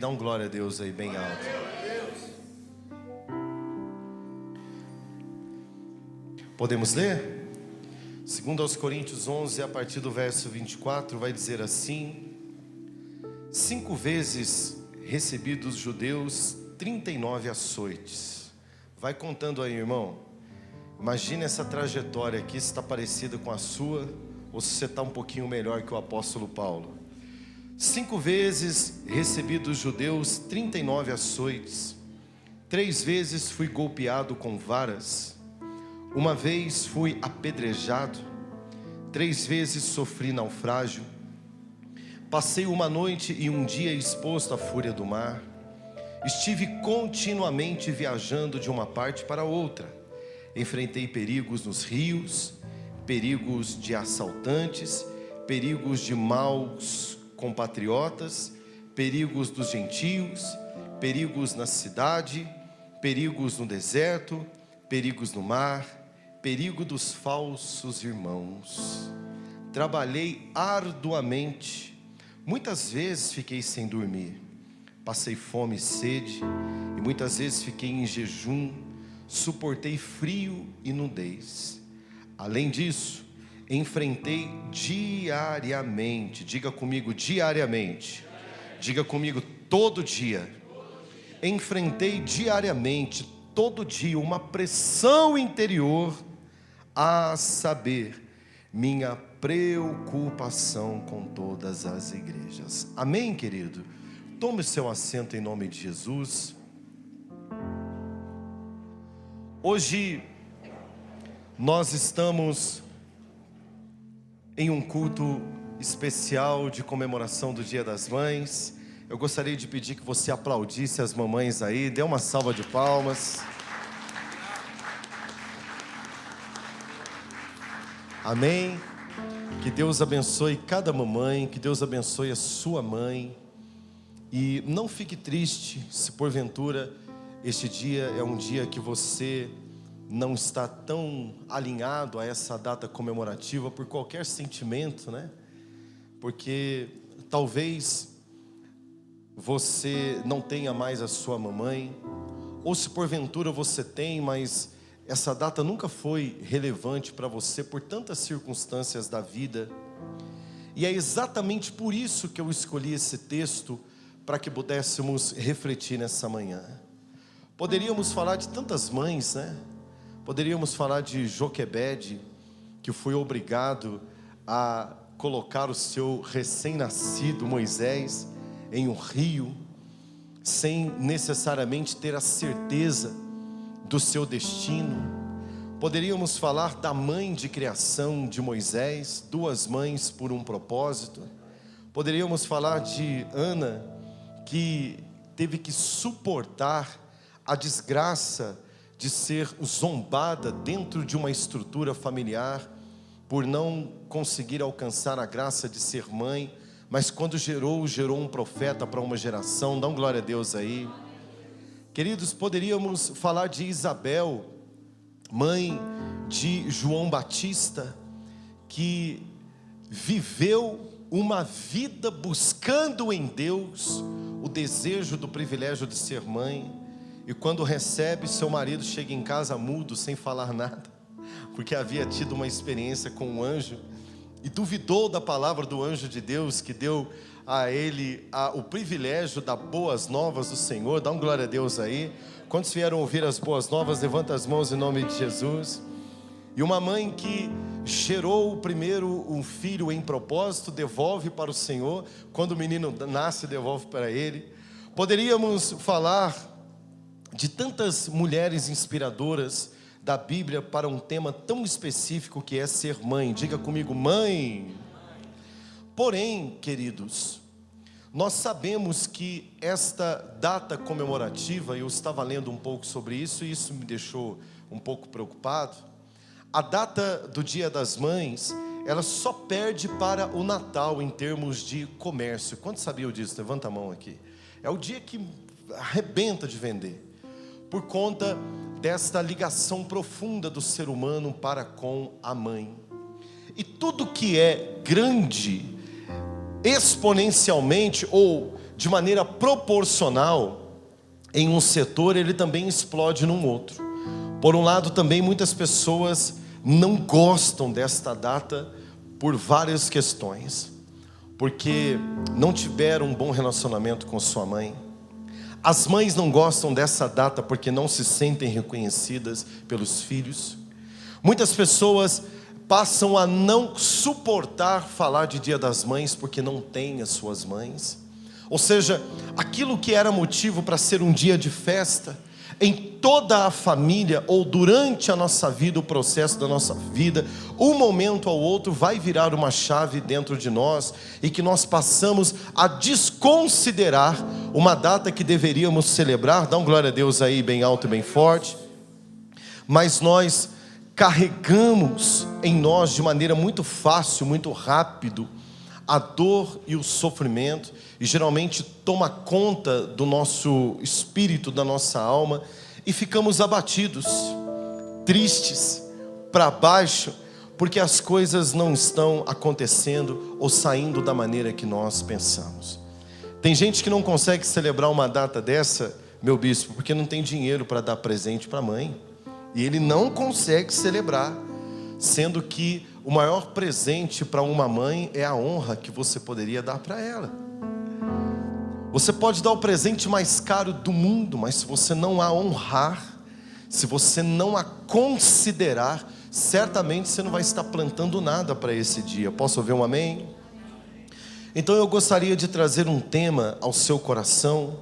Dá um glória a Deus aí bem alto. Podemos ler? 2 Coríntios 11, a partir do verso 24, vai dizer assim: 5 vezes recebi dos judeus 39 açoites. Vai contando aí, irmão. Imagina essa trajetória aqui, se está parecida com a sua, ou se você está um pouquinho melhor que o apóstolo Paulo. 5 vezes recebi dos judeus 39 açoites. 3 vezes fui golpeado com varas. 1 vez fui apedrejado. 3 vezes sofri naufrágio. Passei uma noite e um dia exposto à fúria do mar. Estive continuamente viajando de uma parte para outra. Enfrentei perigos nos rios, perigos de assaltantes, perigos de maus compatriotas, perigos dos gentios, perigos na cidade, perigos no deserto, perigos no mar, perigo dos falsos irmãos. Trabalhei arduamente, muitas vezes fiquei sem dormir, passei fome e sede, e muitas vezes fiquei em jejum, suportei frio e nudez. Além disso, enfrentei diariamente, diga comigo diariamente, diga comigo todo dia. Enfrentei diariamente, todo dia, uma pressão interior, a saber, minha preocupação com todas as igrejas. Amém, querido? Tome seu assento em nome de Jesus. Hoje nós estamos em um culto especial de comemoração do Dia das Mães. Eu gostaria de pedir que você aplaudisse as mamães aí, dê uma salva de palmas. Amém? Que Deus abençoe cada mamãe, que Deus abençoe a sua mãe. E não fique triste se porventura este dia é um dia que você não está tão alinhado a essa data comemorativa por qualquer sentimento, né? Porque talvez você não tenha mais a sua mamãe, ou se porventura você tem, mas essa data nunca foi relevante para você por tantas circunstâncias da vida. E é exatamente por isso que eu escolhi esse texto, para que pudéssemos refletir nessa manhã. Poderíamos falar de tantas mães, né? Poderíamos falar de Joquebede, que foi obrigado a colocar o seu recém-nascido Moisés em um rio, sem necessariamente ter a certeza do seu destino. Poderíamos falar da mãe de criação de Moisés, 2 mães por um propósito. Poderíamos falar de Ana, que teve que suportar a desgraça de ser zombada dentro de uma estrutura familiar, por não conseguir alcançar a graça de ser mãe, mas quando gerou um profeta para uma geração. Dá um glória a Deus aí. Queridos, poderíamos falar de Isabel, mãe de João Batista, que viveu uma vida buscando em Deus o desejo do privilégio de ser mãe. E quando recebe, seu marido chega em casa mudo, sem falar nada, porque havia tido uma experiência com um anjo, e duvidou da palavra do anjo de Deus, que deu a ele o privilégio das boas novas do Senhor. Dá um glória a Deus aí. Quantos vieram ouvir as boas novas? Levanta as mãos em nome de Jesus. E uma mãe que gerou primeiro um filho em propósito, devolve para o Senhor. Quando o menino nasce, devolve para ele. Poderíamos falar de tantas mulheres inspiradoras da Bíblia para um tema tão específico que é ser mãe. Diga comigo, mãe. Porém, queridos, nós sabemos que esta data comemorativa, eu estava lendo um pouco sobre isso e isso me deixou um pouco preocupado. A data do Dia das Mães, ela só perde para o Natal em termos de comércio. Quantos sabiam disso? Levanta a mão aqui. É o dia que arrebenta de vender, por conta desta ligação profunda do ser humano para com a mãe. E tudo que é grande, exponencialmente ou de maneira proporcional em um setor, ele também explode num outro. Por um lado, também muitas pessoas não gostam desta data por várias questões. Porque não tiveram um bom relacionamento com sua mãe. As mães não gostam dessa data porque não se sentem reconhecidas pelos filhos. Muitas pessoas passam a não suportar falar de Dia das Mães porque não têm as suas mães. Ou seja, aquilo que era motivo para ser um dia de festa, em toda a família ou durante a nossa vida, o processo da nossa vida, um momento ao outro vai virar uma chave dentro de nós e que nós passamos a desconsiderar uma data que deveríamos celebrar. Dá um glória a Deus aí bem alto e bem forte. Mas nós carregamos em nós de maneira muito fácil, muito rápido, a dor e o sofrimento, e geralmente toma conta do nosso espírito, da nossa alma, e ficamos abatidos, tristes, para baixo, porque as coisas não estão acontecendo ou saindo da maneira que nós pensamos. Tem gente que não consegue celebrar uma data dessa, meu bispo, porque não tem dinheiro para dar presente para a mãe, e ele não consegue celebrar, sendo que o maior presente para uma mãe é a honra que você poderia dar para ela. Você pode dar o presente mais caro do mundo, mas se você não a honrar, se você não a considerar, certamente você não vai estar plantando nada para esse dia. Posso ouvir um amém? Então eu gostaria de trazer um tema ao seu coração,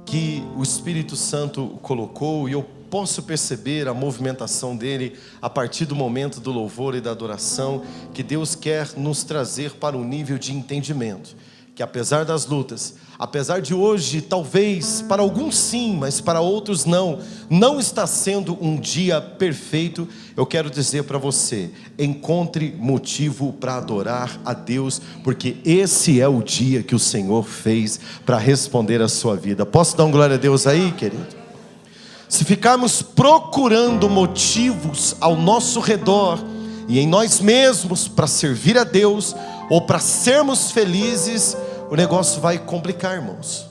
que o Espírito Santo colocou, e eu posso perceber a movimentação dele a partir do momento do louvor e da adoração, que Deus quer nos trazer para um nível de entendimento, que apesar das lutas, apesar de hoje, talvez, para alguns sim, mas para outros não está sendo um dia perfeito, eu quero dizer para você, encontre motivo para adorar a Deus, porque esse é o dia que o Senhor fez para responder a sua vida. Posso dar um glória a Deus aí, querido? Se ficarmos procurando motivos ao nosso redor e em nós mesmos para servir a Deus ou para sermos felizes, o negócio vai complicar, irmãos.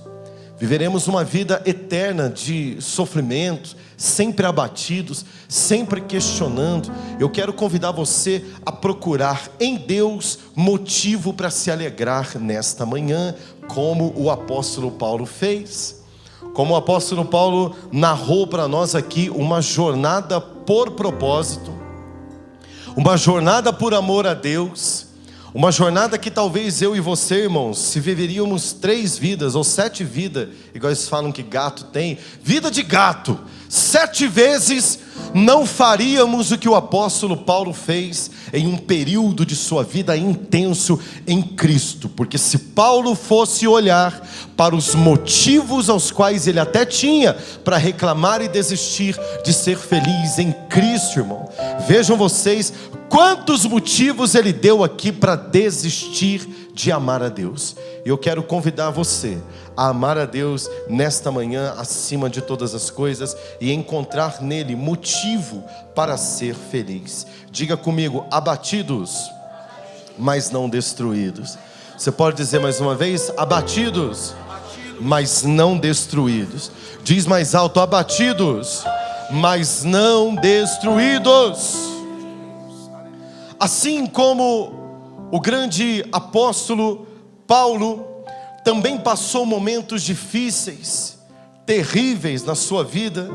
Viveremos uma vida eterna de sofrimento, sempre abatidos, sempre questionando. Eu quero convidar você a procurar em Deus motivo para se alegrar nesta manhã, como o apóstolo Paulo fez. Como o apóstolo Paulo narrou para nós aqui uma jornada por propósito, uma jornada por amor a Deus, uma jornada que talvez eu e você, irmãos, se viveríamos 3 vidas ou 7 vidas, igual eles falam que gato tem, vida de gato, 7 vezes não faríamos o que o apóstolo Paulo fez em um período de sua vida intenso em Cristo. Porque se Paulo fosse olhar para os motivos aos quais ele até tinha para reclamar e desistir de ser feliz em Cristo, irmão, vejam vocês quantos motivos ele deu aqui para desistir de amar a Deus. E eu quero convidar você a amar a Deus nesta manhã acima de todas as coisas e encontrar nele motivo para ser feliz. Diga comigo: abatidos, mas não destruídos. Você pode dizer mais uma vez: abatidos, mas não destruídos. Diz mais alto: abatidos, mas não destruídos. Assim como o grande apóstolo Paulo também passou momentos difíceis, terríveis na sua vida,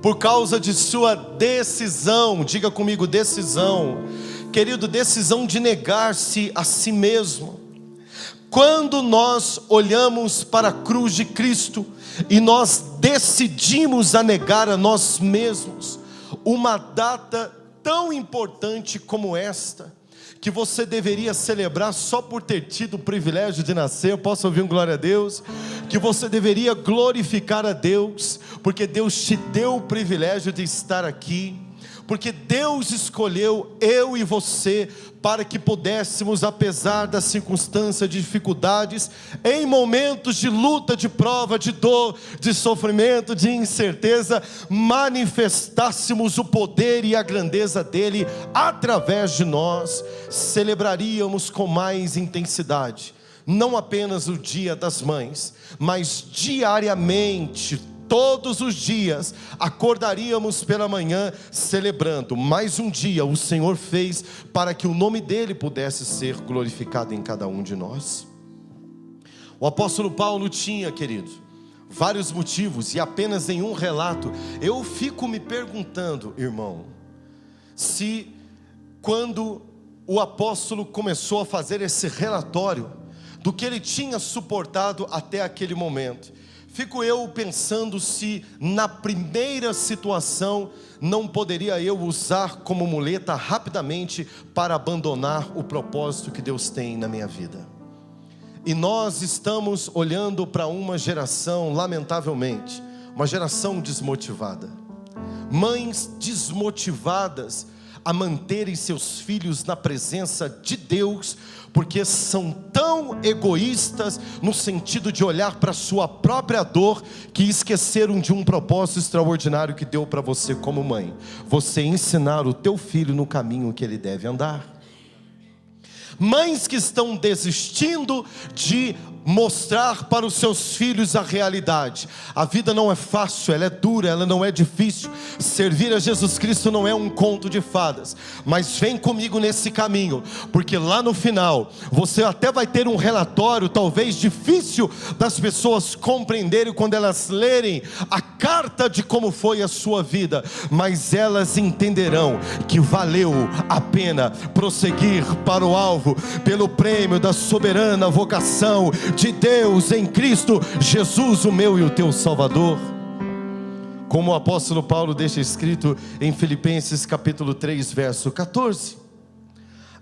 por causa de sua decisão. Diga comigo: decisão. Querido, decisão de negar-se a si mesmo. Quando nós olhamos para a cruz de Cristo e nós decidimos a negar a nós mesmos, uma data tão importante como esta, que você deveria celebrar só por ter tido o privilégio de nascer, posso ouvir um glória a Deus? Que você deveria glorificar a Deus, porque Deus te deu o privilégio de estar aqui, porque Deus escolheu eu e você para que pudéssemos, apesar das circunstâncias, de dificuldades, em momentos de luta, de prova, de dor, de sofrimento, de incerteza, manifestássemos o poder e a grandeza dele através de nós, celebraríamos com mais intensidade, não apenas o Dia das Mães, mas diariamente, todos os dias, acordaríamos pela manhã celebrando mais um dia o Senhor fez para que o nome dele pudesse ser glorificado em cada um de nós. O apóstolo Paulo tinha, querido, vários motivos, e apenas em um relato eu fico me perguntando, irmão, se quando o apóstolo começou a fazer esse relatório do que ele tinha suportado até aquele momento, fico eu pensando se na primeira situação não poderia eu usar como muleta rapidamente para abandonar o propósito que Deus tem na minha vida. E nós estamos olhando para uma geração, lamentavelmente, uma geração desmotivada. Mães desmotivadas a manterem seus filhos na presença de Deus, porque são tão egoístas no sentido de olhar para a sua própria dor, que esqueceram de um propósito extraordinário que deu para você como mãe: você ensinar o teu filho no caminho que ele deve andar. Mães que estão desistindo de mostrar para os seus filhos a realidade. A vida não é fácil, ela é dura, ela não é difícil. Servir a Jesus Cristo não é um conto de fadas. Mas vem comigo nesse caminho, porque lá no final você até vai ter um relatório talvez difícil das pessoas compreenderem quando elas lerem a carta de como foi a sua vida, mas elas entenderão que valeu a pena prosseguir para o alvo, pelo prêmio da soberana vocação de Deus em Cristo Jesus, o meu e o teu Salvador. Como o apóstolo Paulo deixa escrito em Filipenses capítulo 3, verso 14: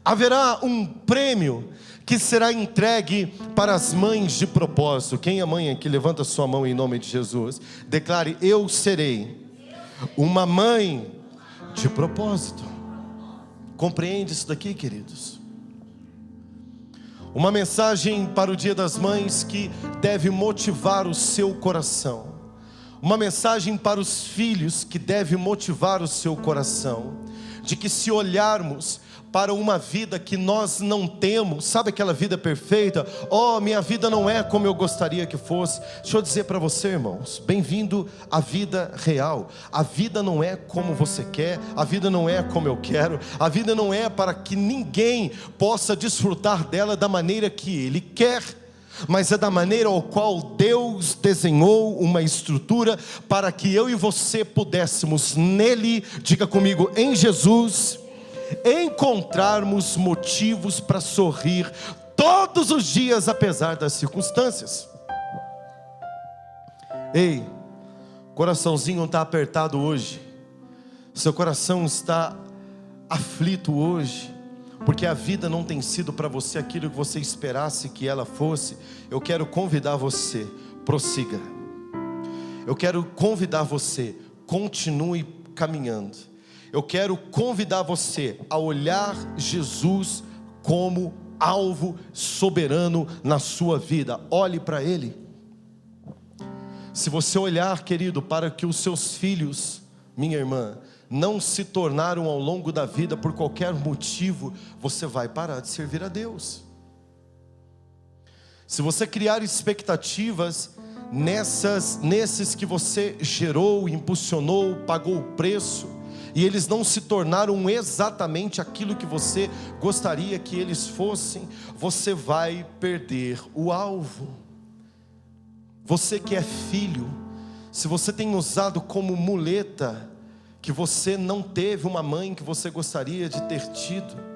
haverá um prêmio que será entregue para as mães de propósito. Quem é mãe aqui, levanta sua mão em nome de Jesus. Declare: eu serei uma mãe de propósito. Compreende isso daqui, queridos? Uma mensagem para o Dia das Mães que deve motivar o seu coração. Uma mensagem para os filhos que deve motivar o seu coração. De que se olharmos para uma vida que nós não temos, sabe aquela vida perfeita? Oh, minha vida não é como eu gostaria que fosse. Deixa eu dizer para você, irmãos, bem-vindo à vida real. A vida não é como você quer, a vida não é como eu quero, a vida não é para que ninguém possa desfrutar dela da maneira que ele quer, mas é da maneira ao qual Deus desenhou uma estrutura para que eu e você pudéssemos nele, diga comigo, em Jesus, encontrarmos motivos para sorrir todos os dias, apesar das circunstâncias. Ei, coraçãozinho está apertado hoje, seu coração está aflito hoje, porque a vida não tem sido para você aquilo que você esperasse que ela fosse. Eu quero convidar você, prossiga. Eu quero convidar você, continue caminhando. Eu quero convidar você a olhar Jesus como alvo soberano na sua vida. Olhe para Ele. Se você olhar, querido, para que os seus filhos, minha irmã, não se tornaram ao longo da vida por qualquer motivo, você vai parar de servir a Deus. Se você criar expectativas nesses que você gerou, impulsionou, pagou o preço, e eles não se tornaram exatamente aquilo que você gostaria que eles fossem, você vai perder o alvo. Você que é filho, se você tem usado como muleta que você não teve uma mãe que você gostaria de ter tido,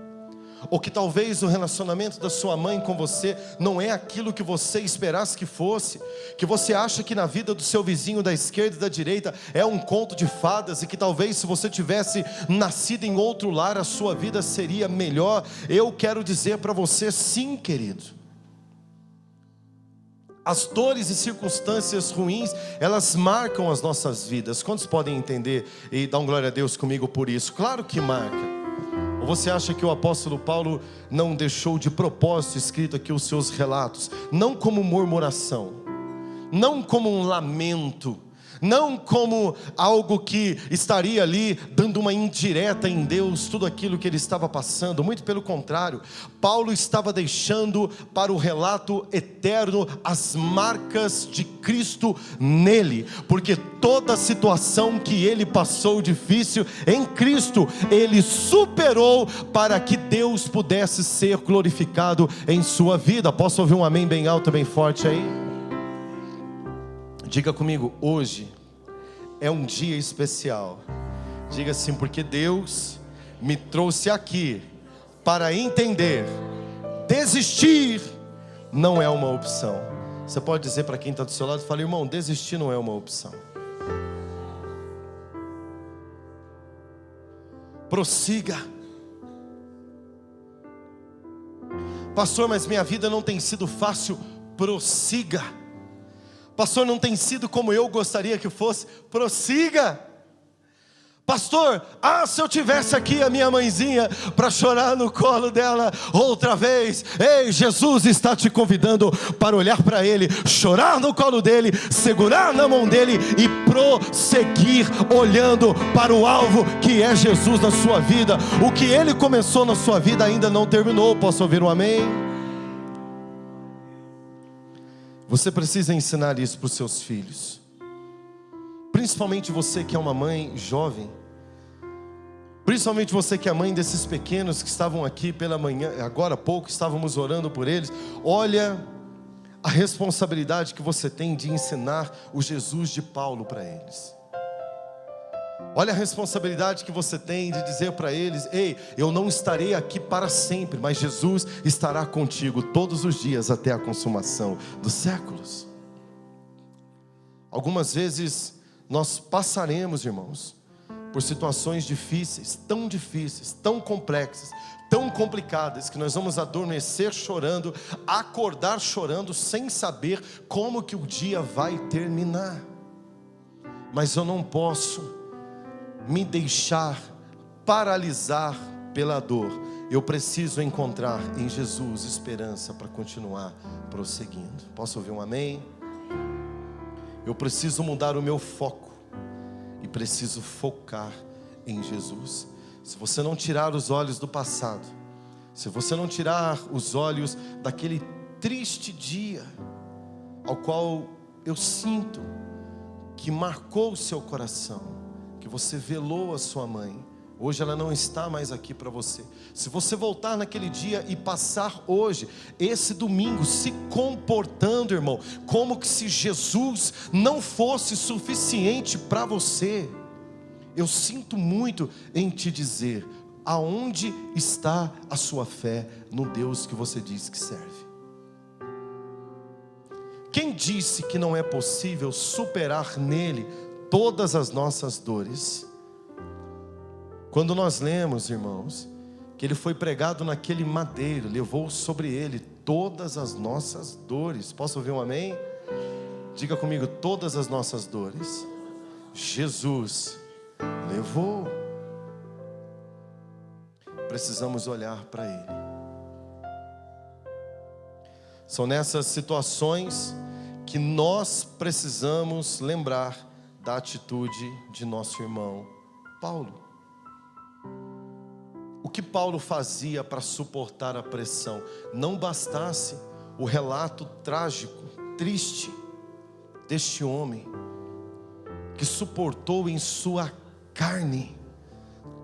ou que talvez o relacionamento da sua mãe com você não é aquilo que você esperasse que fosse, que você acha que na vida do seu vizinho da esquerda e da direita é um conto de fadas, e que talvez se você tivesse nascido em outro lar a sua vida seria melhor. Eu quero dizer para você, sim, querido, as dores e circunstâncias ruins, elas marcam as nossas vidas. Quantos podem entender e dar glória a Deus comigo por isso? Claro que marca. Ou você acha que o apóstolo Paulo não deixou de propósito escrito aqui os seus relatos, não como murmuração, não como um lamento, não como algo que estaria ali dando uma indireta em Deus, tudo aquilo que ele estava passando. Muito pelo contrário, Paulo estava deixando para o relato eterno as marcas de Cristo nele, porque toda situação que ele passou difícil, em Cristo ele superou, para que Deus pudesse ser glorificado em sua vida. Posso ouvir um amém bem alto, bem forte aí? Diga comigo, hoje é um dia especial. Diga assim, porque Deus me trouxe aqui para entender: desistir não é uma opção. Você pode dizer para quem está do seu lado, fala: irmão, desistir não é uma opção. Prossiga. Pastor, mas minha vida não tem sido fácil. Prossiga. Pastor, não tem sido como eu gostaria que fosse. Prossiga. Pastor, se eu tivesse aqui a minha mãezinha para chorar no colo dela outra vez. Ei, Jesus está te convidando para olhar para Ele, chorar no colo dele, segurar na mão dele e prosseguir olhando para o alvo que é Jesus na sua vida. O que Ele começou na sua vida ainda não terminou. Posso ouvir um amém? Você precisa ensinar isso para os seus filhos, principalmente você que é uma mãe jovem, principalmente você que é mãe desses pequenos que estavam aqui pela manhã, agora há pouco estávamos orando por eles. Olha a responsabilidade que você tem de ensinar o Jesus de Paulo para eles. Olha a responsabilidade que você tem de dizer para eles: ei, eu não estarei aqui para sempre, mas Jesus estará contigo todos os dias até a consumação dos séculos. Algumas vezes nós passaremos, irmãos, por situações difíceis, tão complexas, tão complicadas, que nós vamos adormecer chorando, acordar chorando, sem saber como que o dia vai terminar. Mas eu não posso me deixar paralisar pela dor. Eu preciso encontrar em Jesus esperança para continuar prosseguindo. Posso ouvir um amém? Eu preciso mudar o meu foco e preciso focar em Jesus. Se você não tirar os olhos do passado, se você não tirar os olhos daquele triste dia ao qual eu sinto que marcou o seu coração, que você velou a sua mãe, hoje ela não está mais aqui para você. Se você voltar naquele dia e passar hoje, esse domingo, se comportando, irmão, como que se Jesus não fosse suficiente para você, eu sinto muito em te dizer: aonde está a sua fé no Deus que você diz que serve? Quem disse que não é possível superar nele todas as nossas dores? Quando nós lemos, irmãos, que ele foi pregado naquele madeiro, levou sobre ele todas as nossas dores. Posso ouvir um amém? Diga comigo, todas as nossas dores Jesus levou. Precisamos olhar para ele. São nessas situações que nós precisamos lembrar da atitude de nosso irmão Paulo. O que Paulo fazia para suportar a pressão? Não bastasse o relato trágico, triste deste homem que suportou em sua carne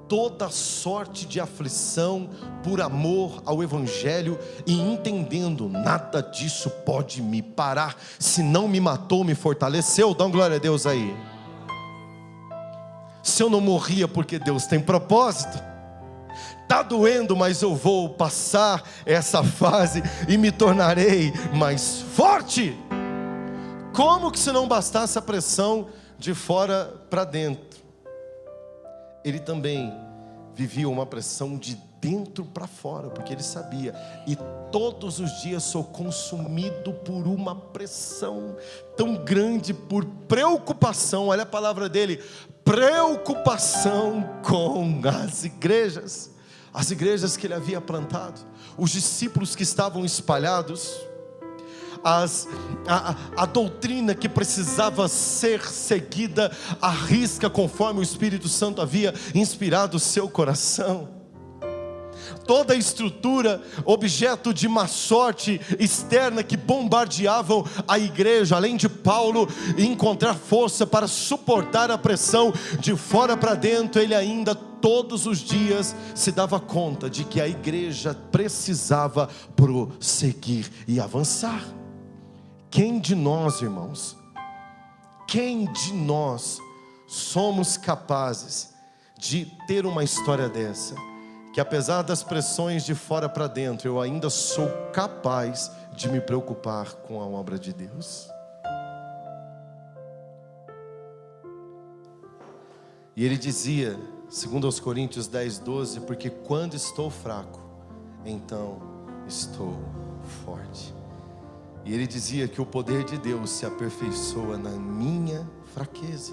toda sorte de aflição por amor ao Evangelho, e entendendo: nada disso pode me parar, se não me matou, me fortaleceu. Dá uma glória a Deus aí. Se eu não morria, porque Deus tem propósito. Está doendo, mas eu vou passar essa fase e me tornarei mais forte. Como que se não bastasse a pressão de fora para dentro, ele também vivia uma pressão de dentro para fora, porque ele sabia: e todos os dias sou consumido por uma pressão tão grande, por preocupação. Olha a palavra dele: preocupação com as igrejas que ele havia plantado, os discípulos que estavam espalhados, a doutrina que precisava ser seguida à risca, conforme o Espírito Santo havia inspirado o seu coração. Toda a estrutura, objeto de má sorte externa que bombardeavam a igreja, além de Paulo encontrar força para suportar a pressão de fora para dentro, ele ainda todos os dias se dava conta de que a igreja precisava prosseguir e avançar. Quem de nós, irmãos, quem de nós somos capazes de ter uma história dessa? Que apesar das pressões de fora para dentro, eu ainda sou capaz de me preocupar com a obra de Deus. E ele dizia, segundo aos Coríntios 10:12, porque quando estou fraco, então estou forte. E ele dizia que o poder de Deus se aperfeiçoa na minha fraqueza.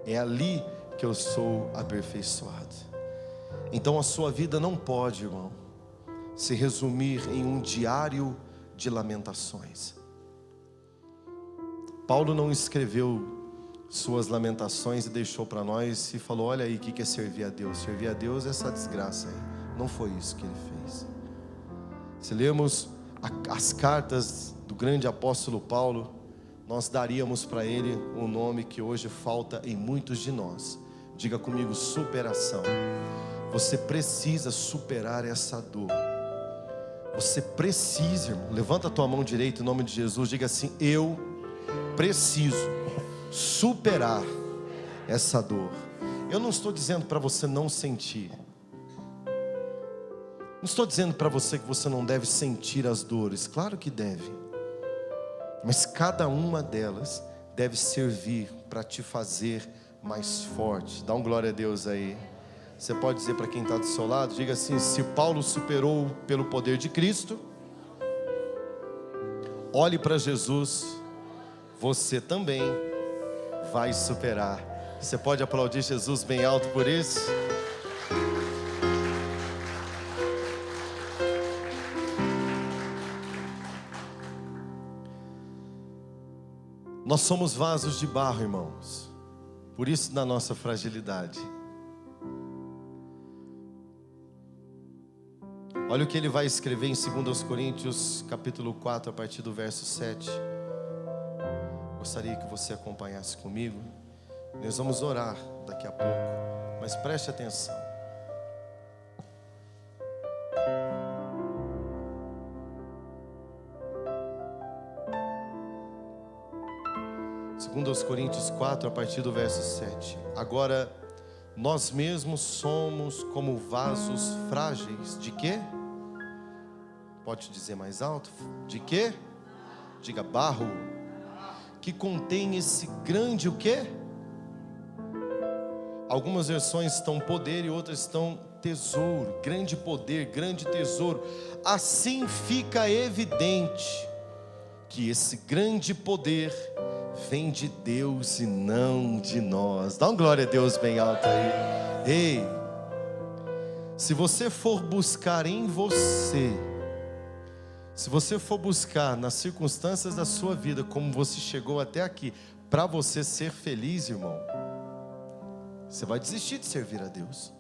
É ali que eu sou aperfeiçoado. Então a sua vida não pode, irmão, se resumir em um diário de lamentações. Paulo não escreveu suas lamentações e deixou para nós e falou: olha aí o que é servir a Deus. Servir a Deus é essa desgraça aí. Não foi isso que ele fez. Se lermos as cartas do grande apóstolo Paulo, nós daríamos para ele um nome que hoje falta em muitos de nós. Diga comigo: superação. Você precisa superar essa dor. Você precisa, irmão. Levanta a tua mão direita em nome de Jesus. Diga assim: eu preciso superar essa dor. Eu não estou dizendo para você não sentir. Não estou dizendo para você que você não deve sentir as dores. Claro que deve. Mas cada uma delas deve servir para te fazer mais forte. Dá um glória a Deus aí. Você pode dizer para quem está do seu lado, diga assim: se Paulo superou pelo poder de Cristo, olhe para Jesus, você também vai superar. Você pode aplaudir Jesus bem alto por isso? Nós somos vasos de barro, irmãos, por isso da nossa fragilidade. Olha o que ele vai escrever em 2 Coríntios capítulo 4, a partir do verso 7. Gostaria que você acompanhasse comigo. Nós vamos orar daqui a pouco, mas preste atenção. Segundo aos Coríntios 4, a partir do verso 7. Agora, nós mesmos somos como vasos frágeis. De quê? Pode dizer mais alto? De quê? Diga: barro. Que contém esse grande o quê? Algumas versões estão poder e outras estão tesouro. Grande poder, grande tesouro. Assim fica evidente que esse grande poder vem de Deus e não de nós. Dá um glória a Deus bem alto aí. Ei, se você for buscar em você, se você for buscar nas circunstâncias da sua vida, como você chegou até aqui, para você ser feliz, irmão, você vai desistir de servir a Deus.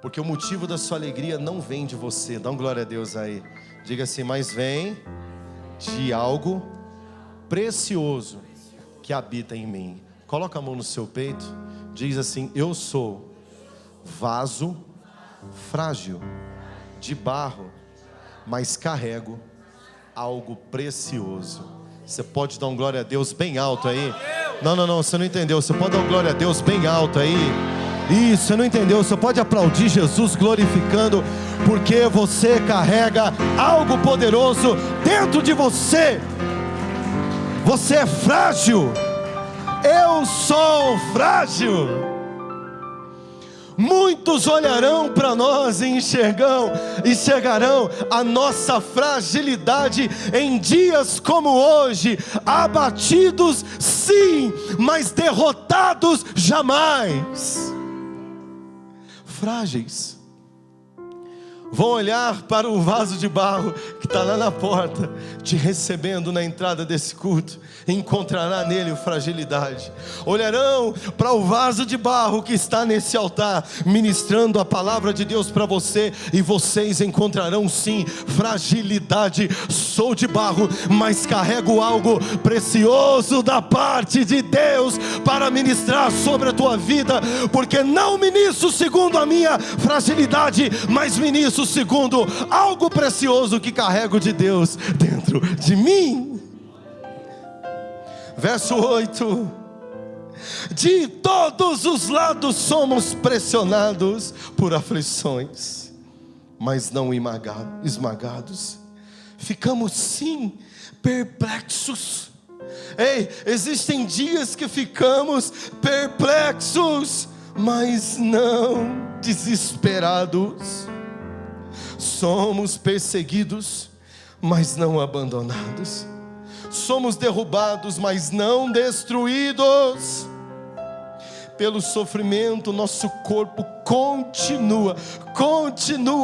Porque o motivo da sua alegria não vem de você. Dá um glória a Deus aí. Diga assim: mas vem de algo precioso que habita em mim. Coloca a mão no seu peito. Diz assim: eu sou vaso frágil de barro, mas carrego algo precioso. Você pode dar um glória a Deus bem alto aí? Não, você não entendeu. Você pode dar um glória a Deus bem alto aí? Isso, você não entendeu. Você pode aplaudir Jesus glorificando, porque você carrega algo poderoso dentro de você. Você é frágil. Eu sou frágil. Muitos olharão para nós e enxergarão a nossa fragilidade em dias como hoje, abatidos sim, mas derrotados jamais. Frágeis. vão olhar para o vaso de barro que está lá na porta, te recebendo na entrada desse culto, e encontrará nele fragilidade. Olharão para o vaso de barro que está nesse altar, ministrando a palavra de Deus para você, e vocês encontrarão sim fragilidade. Sou de barro, mas carrego algo precioso da parte de Deus para ministrar sobre a tua vida, porque não ministro segundo a minha fragilidade, mas ministro segundo algo precioso que carrego de Deus dentro de mim. Verso 8: de todos os lados somos pressionados por aflições, mas não esmagados. Ficamos sim perplexos. Ei, existem dias que ficamos perplexos, mas não desesperados. Somos perseguidos, mas não abandonados. Somos derrubados, mas não destruídos. Pelo sofrimento, nosso corpo continua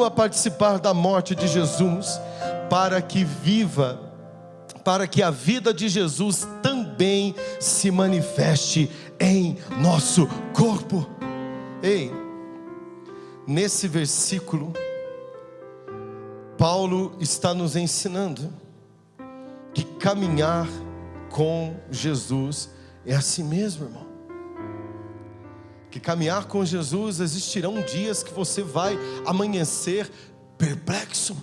a participar da morte de Jesus, para que a vida de Jesus também se manifeste em nosso corpo. Ei, nesse versículo, Paulo está nos ensinando que caminhar com Jesus é assim mesmo, irmão. Que caminhar com Jesus, existirão dias que você vai amanhecer perplexo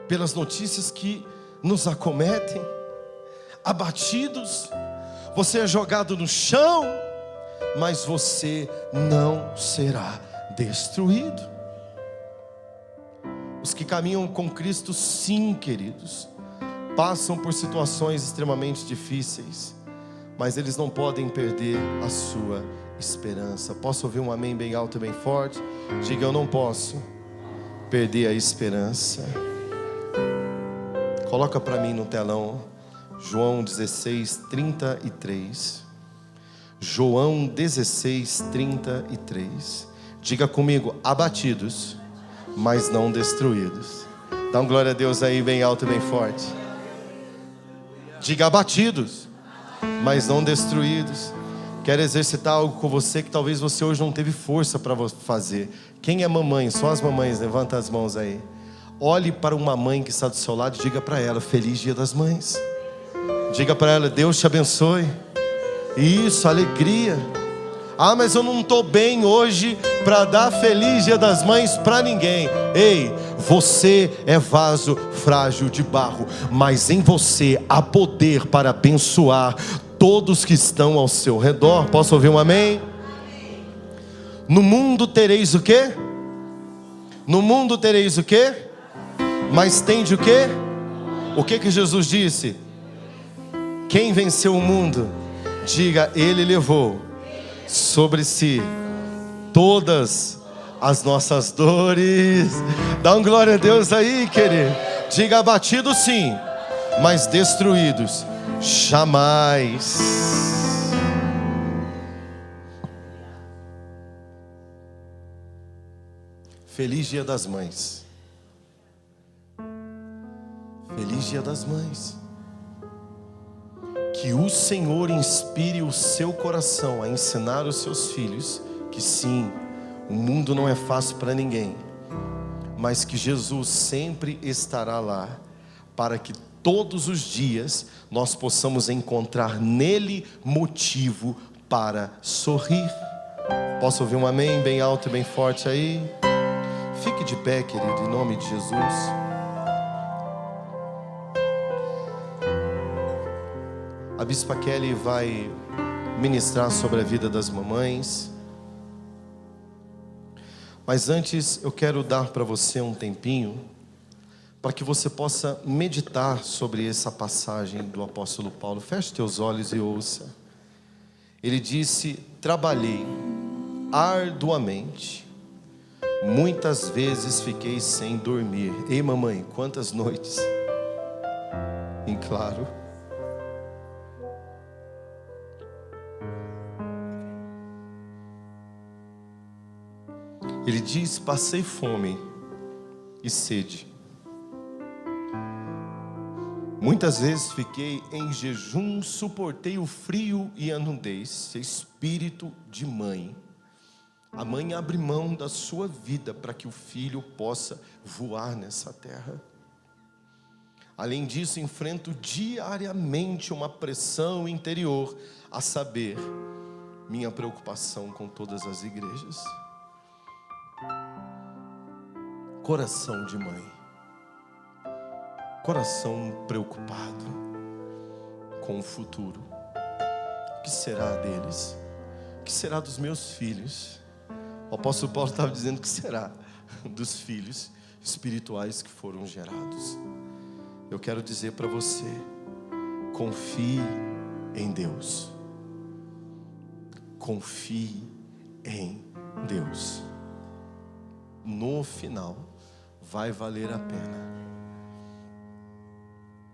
pelas notícias que nos acometem, abatidos. Você é jogado no chão, mas você não será destruído. Os que caminham com Cristo, sim, queridos, passam por situações extremamente difíceis, mas eles não podem perder a sua esperança. Posso ouvir um amém bem alto e bem forte? Diga: eu não posso perder a esperança. Coloca para mim no telão João 16:33. João 16:33. Diga comigo: abatidos, mas não destruídos. Dá uma glória a Deus aí bem alto e bem forte. Diga: abatidos, mas não destruídos. Quero exercitar algo com você que talvez você hoje não teve força para fazer. Quem é mamãe? Só as mamães, levanta as mãos aí. Olhe para uma mãe que está do seu lado e diga para ela: feliz dia das mães. Diga para ela: Deus te abençoe. Isso, alegria. Ah, mas eu não estou bem hoje para dar feliz dia das mães para ninguém. Ei, você é vaso frágil de barro, mas em você há poder para abençoar todos que estão ao seu redor. Posso ouvir um amém? No mundo tereis o quê? No mundo tereis o quê? Mas tende o quê? O que Jesus disse? Quem venceu o mundo? Diga: Ele levou sobre si todas as nossas dores. Dá um glória a Deus aí, querido. Diga: abatidos sim, mas destruídos jamais. Feliz dia das mães. Feliz dia das mães. Que o Senhor inspire o seu coração a ensinar os seus filhos que sim, o mundo não é fácil para ninguém, mas que Jesus sempre estará lá, para que todos os dias nós possamos encontrar nele motivo para sorrir. Posso ouvir um amém bem alto e bem forte aí? Fique de pé, querido, em nome de Jesus. A Bispa Kelly vai ministrar sobre a vida das mamães. Mas antes eu quero dar para você um tempinho, para que você possa meditar sobre essa passagem do apóstolo Paulo. Feche teus olhos e ouça. Ele disse: trabalhei arduamente, muitas vezes fiquei sem dormir. Ei, mamãe, quantas noites? Em claro. Ele diz: passei fome e sede. Muitas vezes fiquei em jejum, suportei o frio e a nudez. Espírito de mãe. A mãe abre mão da sua vida para que o filho possa voar nessa terra. Além disso, enfrento diariamente uma pressão interior, a saber, minha preocupação com todas as igrejas. Coração de mãe. Coração preocupado com o futuro. O que será deles? O que será dos meus filhos? O apóstolo Paulo estava dizendo que será dos filhos espirituais que foram gerados. Eu quero dizer para você, confie em Deus. Confie em Deus. No final, vai valer a pena.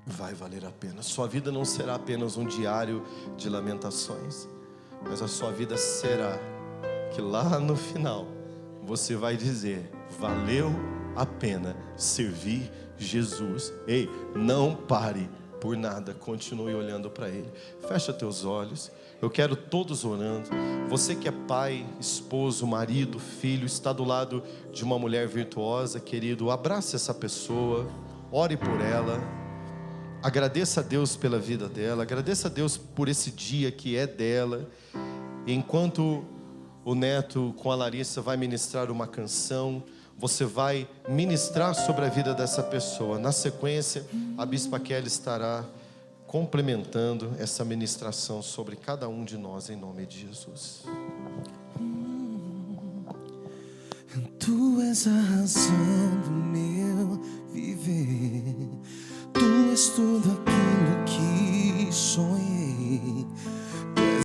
Vai valer a pena. Sua vida não será apenas um diário de lamentações, mas a sua vida será que lá no final você vai dizer: valeu a pena servir Jesus. Ei, não pare por nada, continue olhando para Ele. Fecha teus olhos. Eu quero todos orando. Você que é pai, esposo, marido, filho, está do lado de uma mulher virtuosa, querido, abrace essa pessoa, ore por ela. Agradeça a Deus pela vida dela, agradeça a Deus por esse dia que é dela. Enquanto o Neto com a Larissa vai ministrar uma canção, você vai ministrar sobre a vida dessa pessoa. Na sequência, a Bispa Kelly estará complementando essa ministração sobre cada um de nós, em nome de Jesus. Tu és a razão